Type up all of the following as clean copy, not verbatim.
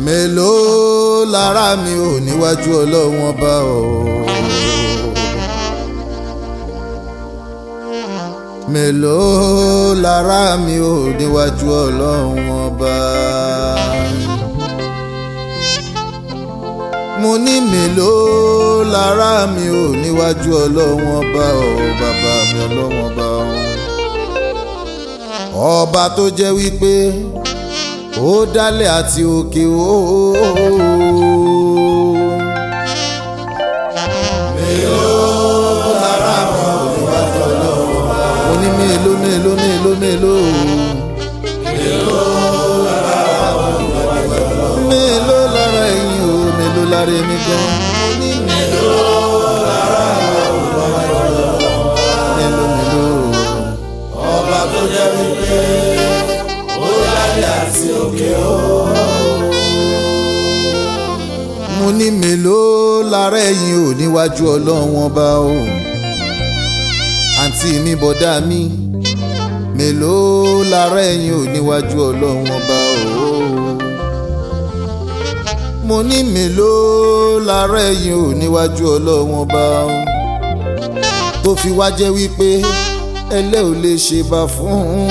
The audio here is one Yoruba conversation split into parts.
mélòó lára mi ò níwájú Ọlọ́run ọba o. mélòó lára mi ò níwájú Ọlọ́run ọba. mo ní mélòó lára mi ò níwájú Ọlọ́run ọba o. bàbá mi Ọlọ́run ọba o. ọba tó jẹ́ wípé ó dálẹ̀ àti òkè o. mélòó lára mi ò níwájú Ọlọ́run ọba. mo ní mélòó mélòó mélòó mélòó. mélòó lára ẹ̀yin o, mélòó lára èmi gan. mo ní mélòó lára mélòó mélòó. ọba tó jẹ́ wípé ó dálẹ̀ àti òkè o. mo ní mélòó lára ẹ̀yin o níwájú Ọlọ́run ọba o. àǹtí mi bọ̀dá mi, mélòó lára ẹ̀yin ò níwájú Ọlọ́run ọba o. mo ní mélòó lára ẹ̀yin ò níwájú Ọlọ́run ọba o. tó fi wá jẹ́ wípé ẹlẹ́ ò lè ṣe bá fún un.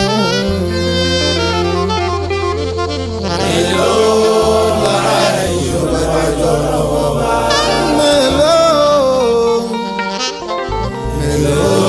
mélòó lára ẹ̀yin ò níwájú Ọlọ́run ọba. mélòó mélòó.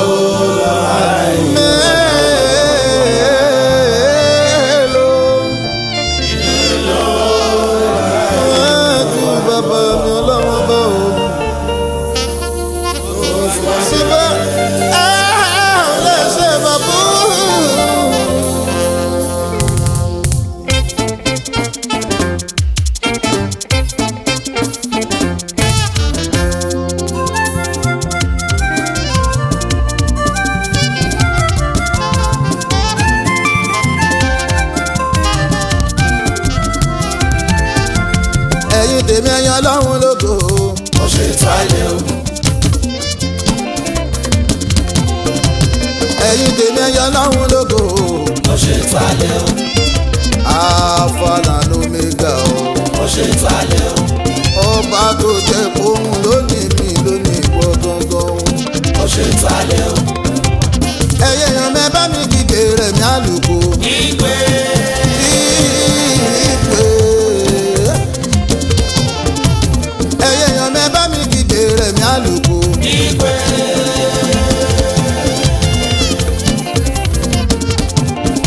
ẹ̀yin tèmi ẹ̀yin Ọlọ́run lógo. mo ṣe ètò ayé o. ẹ̀yin tèmi ẹ̀yin Ọlọ́run lógo. mo ṣe ètò ayé o. Alpha and Omega o. mo ṣe ètò ayé o. ọba tó jẹ́ fóun lónìí mi lónìí ìwọ gangan. mo ṣe ètò ayé o. ẹ̀yin èèyàn mẹ́bàá mi kígbe rẹ̀ mi àlùkò. ìgbé. Rẹ̀mí àlùkò. ìgbé.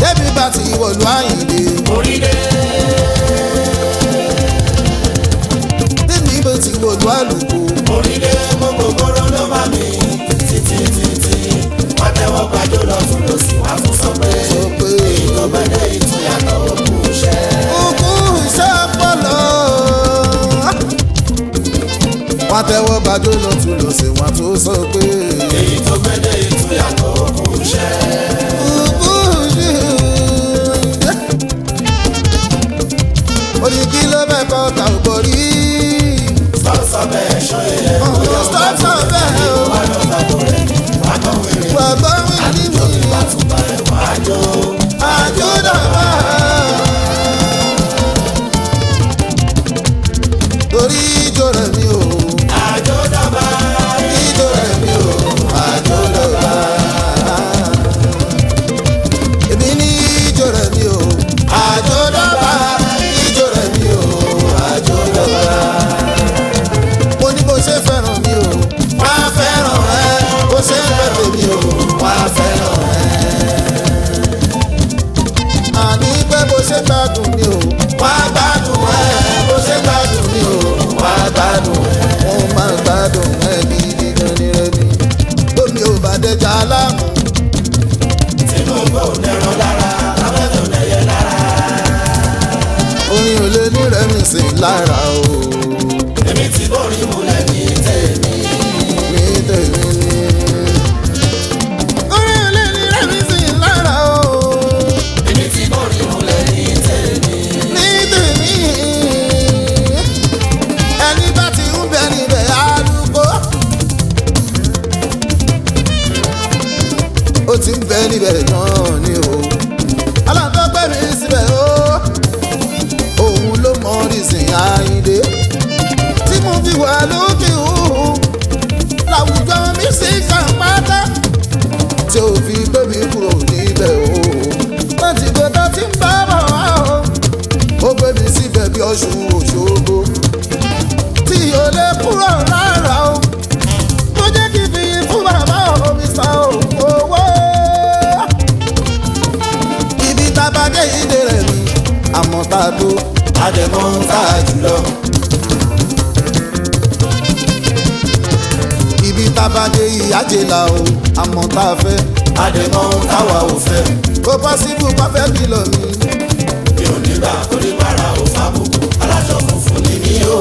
débi bá ti wọ̀lú Àyìndé. orílẹ̀. débi bá ti wọ̀lú àlùkò. orílẹ̀ gbogbo gbọ́rọ̀ ló bá mi. títí títí wọ́n tẹ́wọ́ gbàjọ́ lọ tún lọ sí wàá tún sọ pé. èyí tó bẹ̀rẹ̀ ìtúyàtọ̀ òkú iṣẹ́. òkú iṣẹ́ pọ̀lọ́. wọ́n tẹ́wọ́ gbàjọ́ lọ tún lọ sí wọ́n tún sọ pé. èyí tó gbẹ́dẹ̀ ìtúyàtọ̀ òkú iṣẹ́. òkú iṣẹ́. oyin kí ló bẹ̀ kọ́ ta ò borí. sọ́ọ̀sọ̀ bẹ́ẹ̀ ṣọ́ yẹ. sọ́ọ̀sọ̀ bẹ́ẹ̀ o. wà lọ́ta tó rẹ̀ ní wàgbọ́n wẹ̀rẹ̀. wàgbọ́n wẹ̀rẹ̀ ní mi. àjọ ìgbà tún bá ẹ̀ wá àjò. àjò dàgbà. torí ìjọ rẹ̀ mi o. àjò dàgbà. ìjọ rẹ̀ mi o. àjò dàgbà. èmi ní ìjọ rẹ̀ mi o. àjò dàgbà. ìjọ rẹ̀ mi o. àjò dàgbà. mo ní bó ṣe fẹ́ràn mi o. wá fẹ́ràn ẹ. bó ṣe fẹ́ràn mi o. wá fẹ́ràn ẹ. àní pé bó ṣe gbádùn mi o. wá gbádùn ẹ. bó ṣe gbádùn mi o. wá gbádùn ẹ. mo máa gbádùn ẹ gidi gan ni rẹmi. bómi ò bá dẹjà aláàmú. Tinubu ò nẹ̀rọ lára. abẹ́tò lẹ́yẹ lára. orin ò lè ní rẹmi sí lára o. èmi ti bórí múlẹ̀ ní tèmi. ní tèmi ni. orin ò lè ní rẹmi sí lára o. èmi ti bórí múlẹ̀ ní tèmi. ní tèmi. ẹni bá ti ń bẹ níbẹ̀ àlùkò. ó ti ń bẹ níbẹ̀ náà ni o. aláǹtọ́ Àyìndé tí mo fi wà lókè òhù láwùjọ mi sì kàn pátá tí ò fi gbé mi kúrò níbẹ̀ òhù láti gbọ́dọ̀ tí ń bá bọ̀ wá o ó gbé mi síbẹ̀ bí Ọ̀ṣun Òṣogbo tí ò lè kúrò rárá o tó jẹ́ kí fi fún bàbá mi sá owó ibi tábàdé ìdè rẹ̀ mi àmọ́ tá a tó àdèmọ́ ń ká jùlọ. ibi tábàdé ìyájẹ́lá o àmọ́ tá a fẹ́ àdèmọ́ ń káwa ò fẹ́. kó pọ́sibú pàfẹ́ kìlọ̀ mi. mi ò nígbà torí bàrà ò fàbùkù alájọ funfun ni mí o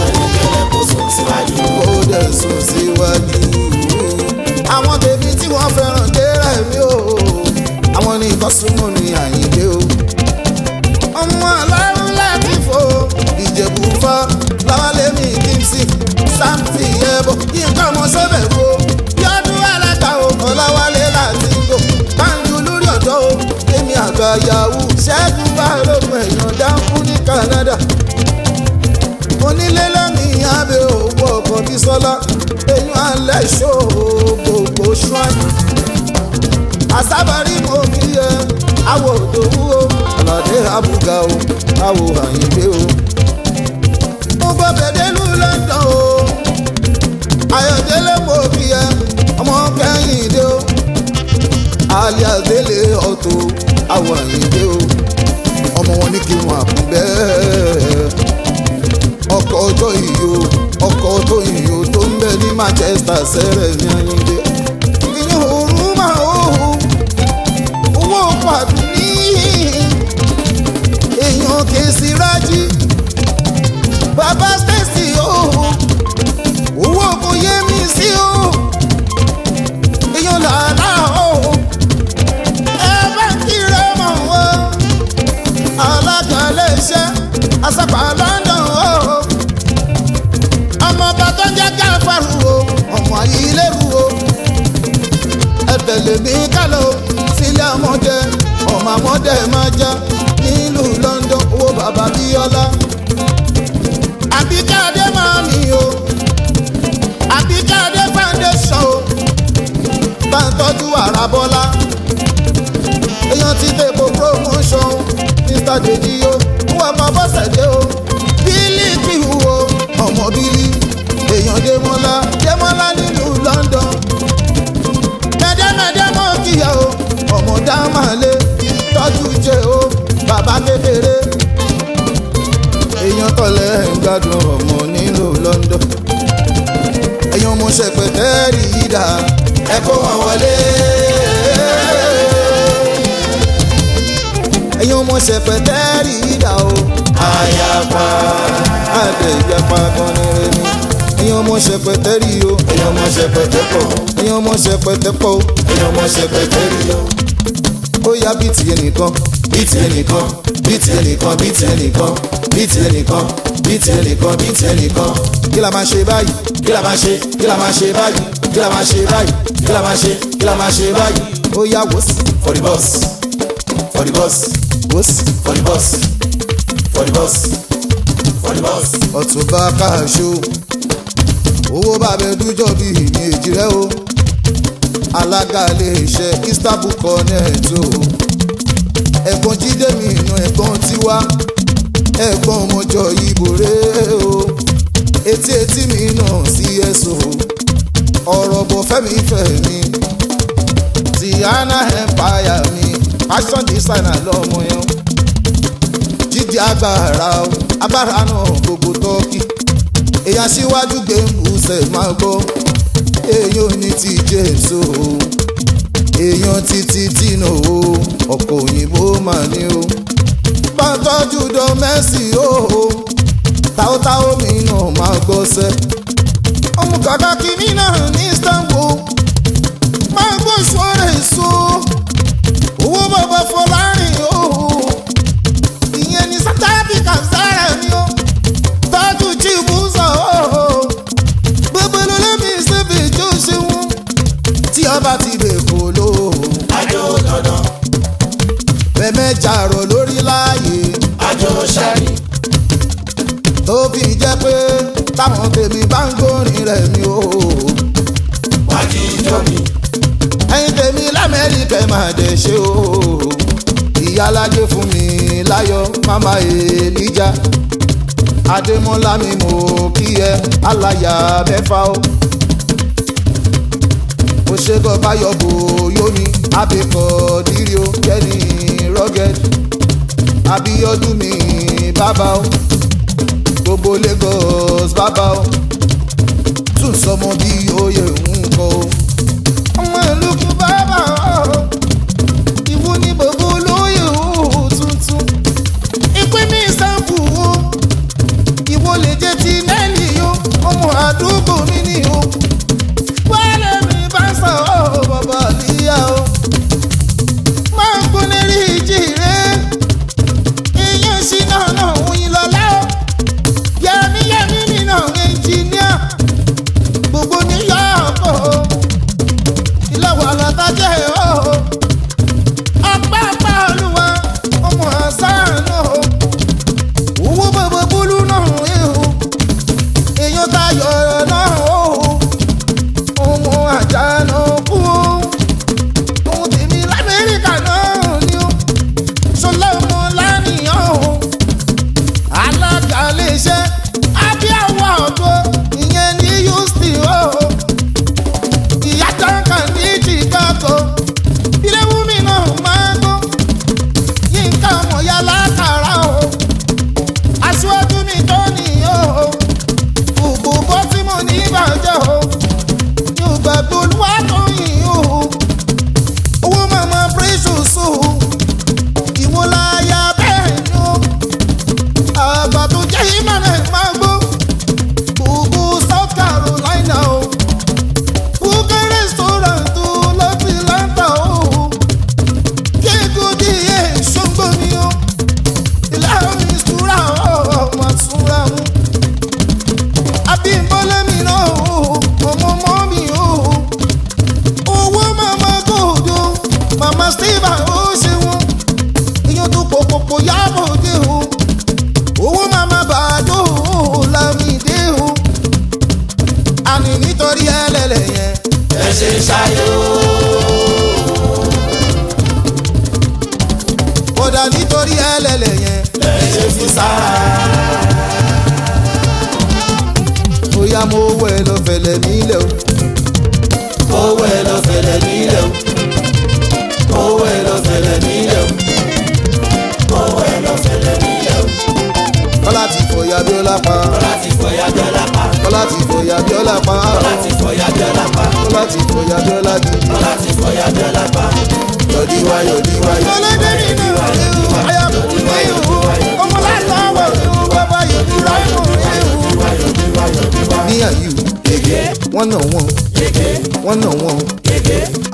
ẹni kẹlẹ kó sùn síwájú. kó dẹ̀ sùn síwájú. àwọn tèmi tí wọ́n fẹ́ràn dérẹ̀ mi o àwọn ní ìbọ́sùnmù ní Àyìndé o. ọmọ alárùn láti fò Ìjẹ̀bú fọ́ láwálẹ́mí kíńsì sáǹtì ẹ̀bọ̀ yínká ọmọ sọ́bẹ̀ wo yọdún alága o Ọláwálé láti gò báńkì olórí ọ̀dọ́ o èmi àgbà yahoo Ṣẹ́gun Balógun èèyàn dáńkú ní Canada onílé lónìí abẹ́ òwò ọkọ̀ Bísọ́lá èèyàn alẹ́ ṣó gbogbo ṣúwájú àsábàrí mo kí ẹ àwọ̀ òdòwú o ọ̀làdé àbúgà o àwọ̀ Àyìndé o mo gbọ́ bẹ̀dẹ́lú London o Ayọ̀délé mo kí ẹ ọmọ Kẹ́hìndé o alias Délé Auto àwọ̀ Àyìndé o ọmọ wọn ní kí wọn àkùn bẹ́ẹ̀ ọkọ̀ ọjọ́ ìyó ọkọ̀ tó ìyó tó ń bẹ ní Manchester sẹ́rẹ̀ ní Àyìndé ìyẹn òru máa hóhù owó pàdé ní èèyàn kèsì rájí bàbá Stacy hóhù owó kò yé mi sí o èèyàn làálà hóhù ẹ bá kíra mọ̀ wọ́n alágbàlẹ̀ iṣẹ́ àsàpà London hóhù ọmọ bàtọ́ jẹ́ káfàrú o ọmọ ayílẹ́rú o ẹ tẹ̀lé mi kálọ̀ sílé àmọ́dẹ ọmọ àmọ́dẹ máa já nílùú London owó bàbá Bíọ́lá àbíkáde máa mi o àbíkáde foundation o bá ń tọ́jú Àràbọ́lá èèyàn ti dèbò promotion Mr. Dedio wọ́n máa bọ́sẹ̀ dé o bílí kìhù o ọmọ bílí èèyàn Démọ́lá nílùú London mẹ́dẹ́mẹ́dẹ́ mọ́ kíyà o ọmọ dámàlé tọ́jú jẹ́ o bàbá kékeré èèyàn tọ́lẹ̀ ń gbádùn ọmọ nílùú London èèyàn mo ṣẹpẹtẹ́ rí i dà ẹ kó wọn wọlé èèyàn mo ṣẹpẹtẹ́ rí i dà o àyàpá àdé ìyapa gan ni rẹ ni èèyàn mo ṣẹpẹtẹ́ rí o èèyàn mọ ṣẹpẹtẹ pọ̀ èèyàn mo ṣẹpẹtẹ́ pọ̀ o èèyàn mọ ṣẹpẹtẹ rí o. ó yá bíi tìyẹn nìkan bíi tiẹ̀ nìkan bíi tiẹ̀ nìkan bíi tiẹ̀ nìkan bíi tiẹ̀ nìkan bíi tiẹ̀ nìkan bíi tiẹ̀ nìkan. kí la máa ṣe báyìí kí la máa ṣe kí la máa ṣe báyìí kí la máa ṣe báyìí kí la máa ṣe kí la máa ṣe báyìí. ó yá wòsì for the boss for the boss wòsì for the boss for the boss for the boss. Ọ̀túnba Káàṣó owó bàbá ẹdújọ́ bíi ìní èjì rẹ o alága iléeṣẹ́ Istanbul Connect o ẹ̀gbọ́n Jídé mi inú ẹ̀gbọ́n Tiwa ẹ̀gbọ́n ọmọjọ ìbò rẹ o etí mi náà sí ẹ̀sọ́ ọ̀rọ̀ bọ̀ fẹ́mi fẹ́mi Tiana Empire mi fashion designer lọ́mọ yẹn Jídé agbára náà gbogbo tọ́kì èèyàn síwájú gbẹ̀ngùsẹ̀ máa gbọ́ èèyàn ní ti James o èèyàn títí tínú o ọkọ̀ òyìnbó mà ní o bá ń tọ́jú dọ́mẹ́sì o táótáó mi náà máa gbọ́sẹ̀ ọmọ kàkà kìíní náà ní Istanbul máa gbọ́ ìṣòro èso owó bàbá Fọlárin o ìyẹn ní South Africa sára mi o tọ́jú Chibuzo o gbogbo lómi síbi ìjọ ṣeun tí ọba ti bè kó lò àjò dandan bẹ́ẹ̀ mẹ́jà rọ̀ lórí láàyè àjò ṣẹ́ni tó fi jẹ́ pé táwọn tèmi bá ń gbórin rẹ̀ mi o. wájú ìjọ mi. ẹ̀yin tèmi lamẹ́ríkà máa dẹ̀ ṣe o. ìyálájé fún mi láyọ̀ mama èlíjà. adémọ́lá mi mo kí ẹ aláya mẹ́fà o. mo ṣe kọ́ báyọ̀ bò yómi abẹ́kọ̀ dírí o kẹ́ni rọ́gẹ́dì. abíọ́dún mi bàbá o. gbogbo Lagos bàbá o. tún sọmọ bí oyè ń kọ o. ọmọ ìlú kú bàbá o. ìwú ní gbogbo olóyè o tuntun. ìpín mi sáǹpù o. ìwọ lè jẹ́ ti nẹ́ẹ̀lì o. ọmọ àdúgbò mi ni o. wálé mi bá sọ ọ́ bàbá níyà o. máa ń kún lérí ìjì rẹ̀. èèyàn sí náà náà ń yin lọ́lá o. yẹmí mi náà ẹnjìníà. gbogbo níyàpọ̀ o. ìlọ́wọ́ àlọ́tàjẹ́ o. apá olúwa ọmọ àṣà náà o. owó bàbá bólú náà ẹ o. èèyàn tayọ̀ náà o. ọmọ àjà náà kú o. ohun tèmi lamẹ́ríkà náà ni o. ṣọlá ọmọ lánìyàn o. alága iléeṣẹ́ abíyáwó ọ̀dọ́ ìyẹn ní Houston o. ìyá tanka ní Chicago. ilé-wúmi náà máa gbọ́. yínká mọ̀yá lákàrà o. aṣíwájú mi tó nìyó o. fùkù bó tí mo ní ìbàjẹ́ o. yóò gbàgbé olúwa tó yìn o. owó màmá precious o. ìwọ láyà bẹ́ẹ̀ ni o. àgbà tó jẹ́ ìmọ̀ràn máa gbó. gbogbo South Carolina o. gbogbo restaurant o láti Atlanta o. kéèkó díẹ̀ ṣóńgbó mi o. ìlànà ìṣúra ọmọ àtúnra mu. Abímbọ́lá mi náà o. ọmọ mi o. owó màmá gòdò. màmá Steve ó ṣe wọn. iyán tó pòpòpò yábò dé o. owó màmá bàdó o lámìdé o. àní nítorí ẹlẹ́lẹ̀ yẹn. ẹ ṣe ṣayó. kódà nítorí ẹlẹ́lẹ̀ yẹn. ẹ ṣe fi sára. bóyá mo wọ ẹ lọ fẹlẹ nílẹ̀ o. owó ẹ lọ fẹlẹ̀ nílẹ̀ o. owó ẹ lọ fẹlẹ̀ nílẹ̀ o. owó ẹ lọ fẹlẹ̀ nílẹ̀ o. kọ́lá ti fòyà Bíọ́lá pa. kọ́lá ti fọyà Bíọ́lá pa. kọ́lá ti fòyà Bíọ́lá pa. kọ́lá ti fọyà Bíọ́lá pa. kọ́lá ti fòyà Bíọ́lá gidi. kọ́lá ti fọyà Bíọ́lá pa. yọ̀díwá yọ̀díwá ọlọ́dẹ nínú ewu ayọ̀kùn ní ewu ọmọ láti ọwọ́ ewu bàbá ìdúrà ìmọ̀ ewu. me and you wọ́n nà wọ́n wọ́n nà wọ́n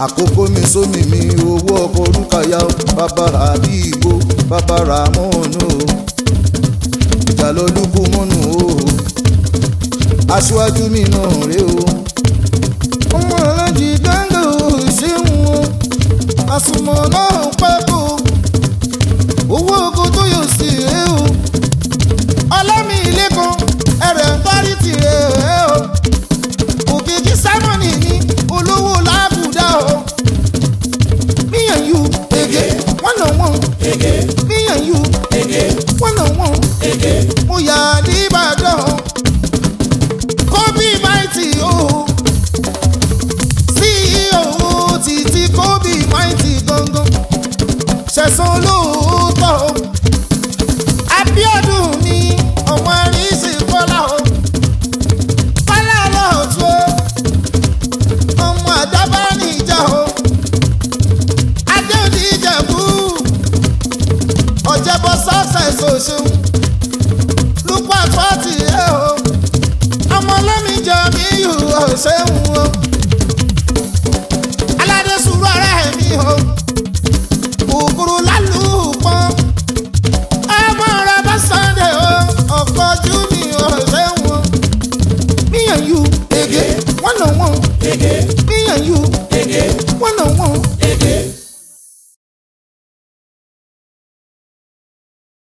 àkókò mi sómi mi owó ọkọ̀ olúkàyà bàbára bí igbó bàbára mọ́ọ̀nù o ìjà lọ́lùkù mọ́nù o aṣíwájú mi náà rè o. ọmọ alájí gbẹ́ngàn ò ṣeun o àsùnmọ̀ náà pẹ́kọ̀ owó oko tó yọ sí rè o ọlọ́mi ilé kan ẹ̀rẹ̀ ń parí tirẹ̀ rè o òkìkí sámọ́nì ní olówó làbùdá o. me and you one on one. me and you one on one. mo yà ní Ìbàdàn Kobe Mighty o. CEO títí Kobe Mighty gangan ṣẹ̀san olówó.